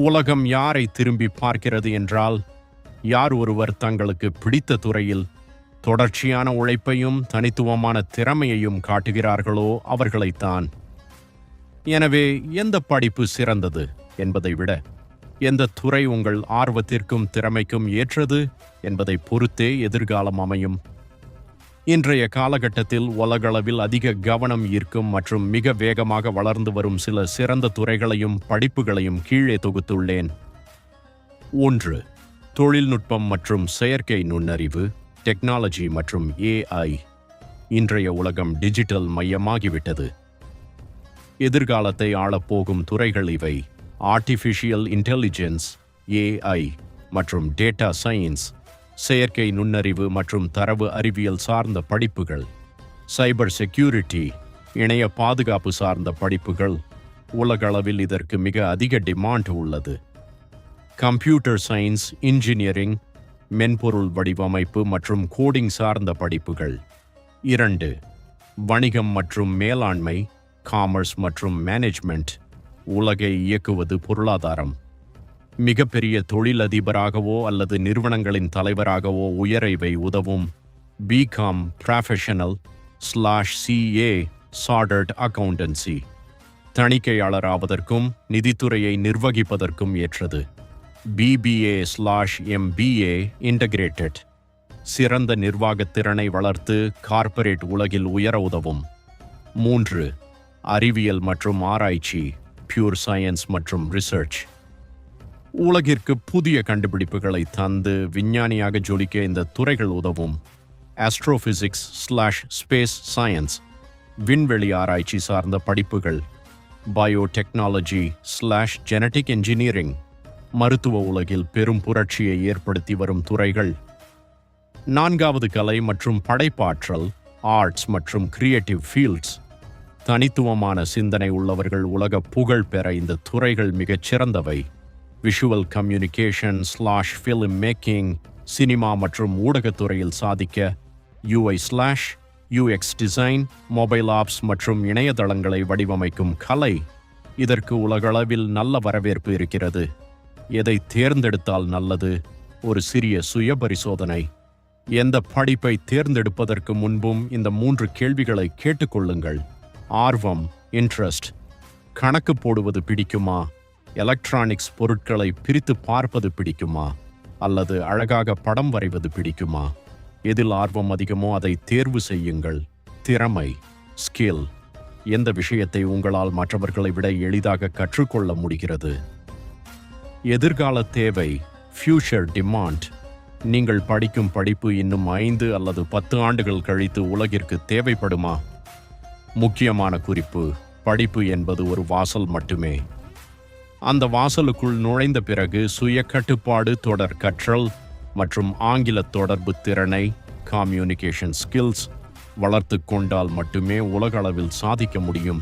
உலகம் யாரை திரும்பி பார்க்கிறது என்றால், யார் ஒருவர் தங்களுக்கு பிடித்த துறையில் தொடர்ச்சியான உழைப்பையும் தனித்துவமான திறமையையும் காட்டுகிறார்களோ அவர்களைத்தான். எனவே எந்த படிப்பு சிறந்தது என்பதை விட, எந்த துறை உங்கள் ஆர்வத்திற்கும் திறமைக்கும் ஏற்றது என்பதை பொறுத்தே எதிர்காலம் அமையும். இன்றைய காலகட்டத்தில் உலகளவில் அதிக கவனம் ஈர்க்கும் மற்றும் மிக வேகமாக வளர்ந்து வரும் சில சிறந்த துறைகளையும் படிப்புகளையும் கீழே தொகுத்துள்ளேன். 1. தொழில்நுட்பம் மற்றும் செயற்கை நுண்ணறிவு, டெக்னாலஜி மற்றும் AI. இன்றைய உலகம் டிஜிட்டல் மையமாகிவிட்டது. எதிர்காலத்தை ஆளப்போகும் துறைகள் இவை: ஆர்டிஃபிஷியல் இன்டெலிஜென்ஸ், AI மற்றும் டேட்டா சயின்ஸ், செயற்கை நுண்ணறிவு மற்றும் தரவு அறிவியல் சார்ந்த படிப்புகள், சைபர் செக்யூரிட்டி, இணைய பாதுகாப்பு சார்ந்த படிப்புகள். உலகளவில் இதற்கு மிக அதிக டிமாண்ட் உள்ளது. கம்ப்யூட்டர் சயின்ஸ், இன்ஜினியரிங், மென்பொருள் வடிவமைப்பு மற்றும் கோடிங் சார்ந்த படிப்புகள். 2. வணிகம் மற்றும் மேலாண்மை, காமர்ஸ் மற்றும் மேனேஜ்மெண்ட். உலகை இயக்குவது பொருளாதாரம். மிகப்பெரிய தொழிலதிபராகவோ அல்லது நிறுவனங்களின் தலைவராகவோ உயர இவை உதவும். BCom professional chartered accountancy. தணிக்கையாளராவதற்கும் நிதித்துறையை நிர்வகிப்பதற்கும் ஏற்றது. BBA/MBA integrated. சிறந்த நிர்வாகத் திறனை வளர்த்து கார்ப்பரேட் உலகில் உயர உதவும். 3. அறிவியல் மற்றும் ஆராய்ச்சி, பியூர் சயின்ஸ் மற்றும் ரிசர்ச். உலகிற்கு புதிய கண்டுபிடிப்புகளை தந்து விஞ்ஞானியாக ஜொலிக்க இந்த துறைகள் உதவும். ஆஸ்ட்ரோபிசிக்ஸ்/ஸ்பேஸ் சயின்ஸ், விண்வெளி ஆராய்ச்சி சார்ந்த படிப்புகள். பயோடெக்னாலஜி/ஜெனடிக் இன்ஜினியரிங், மருத்துவ உலகில் பெரும் புரட்சியை ஏற்படுத்தி வரும் துறைகள். 4. கலை மற்றும் படைப்பாற்றல், ஆர்ட்ஸ் மற்றும் கிரியேட்டிவ் ஃபீல்ட்ஸ். தனித்துவமான சிந்தனை உள்ளவர்கள் உலக புகழ் பெற இந்த துறைகள் மிகச் சிறந்தவை. விஷுவல் கம்யூனிகேஷன்/ஃபிலிம் மேக்கிங், சினிமா மற்றும் ஊடகத்துறையில் சாதிக்க UI/UX டிசைன், மொபைல் ஆப்ஸ் மற்றும் இணையதளங்களை வடிவமைக்கும் கலை. இதற்கு உலகளவில் நல்ல வரவேற்பு இருக்கிறது. எதை தேர்ந்தெடுத்தால் நல்லது? ஒரு சிறிய சுய பரிசோதனை. எந்த படிப்பை தேர்ந்தெடுப்பதற்கு முன்பும் இந்த 3 கேள்விகளை கேட்டுக்கொள்ளுங்கள். ஆர்வம், இன்ட்ரெஸ்ட். கணக்கு போடுவது பிடிக்குமா? எலக்ட்ரானிக்ஸ் பொருட்களை பிரித்து பார்ப்பது பிடிக்குமா? அல்லது அழகாக படம் வரைவது பிடிக்குமா? எதில் ஆர்வம் அதிகமோ அதை தேர்வு செய்யுங்கள். திறமை, ஸ்கில். எந்த விஷயத்தை உங்களால் மற்றவர்களை விட எளிதாக கற்றுக்கொள்ள முடிகிறது? எதிர்கால தேவை, ஃபியூச்சர் டிமாண்ட். நீங்கள் படிக்கும் படிப்பு இன்னும் 5 அல்லது 10 ஆண்டுகள் கழித்து உலகிற்கு தேவைப்படுமா? முக்கியமான குறிப்பு: படிப்பு என்பது ஒரு வாசல் மட்டுமே. அந்த வாசலுக்குள் நுழைந்த பிறகு சுய கட்டுப்பாடு, தொடர் கற்றல் மற்றும் ஆங்கில தொடர்பு திறனை, கம்யூனிகேஷன் ஸ்கில்ஸ் வளர்த்து கொண்டால் மட்டுமே உலகளவில் சாதிக்க முடியும்.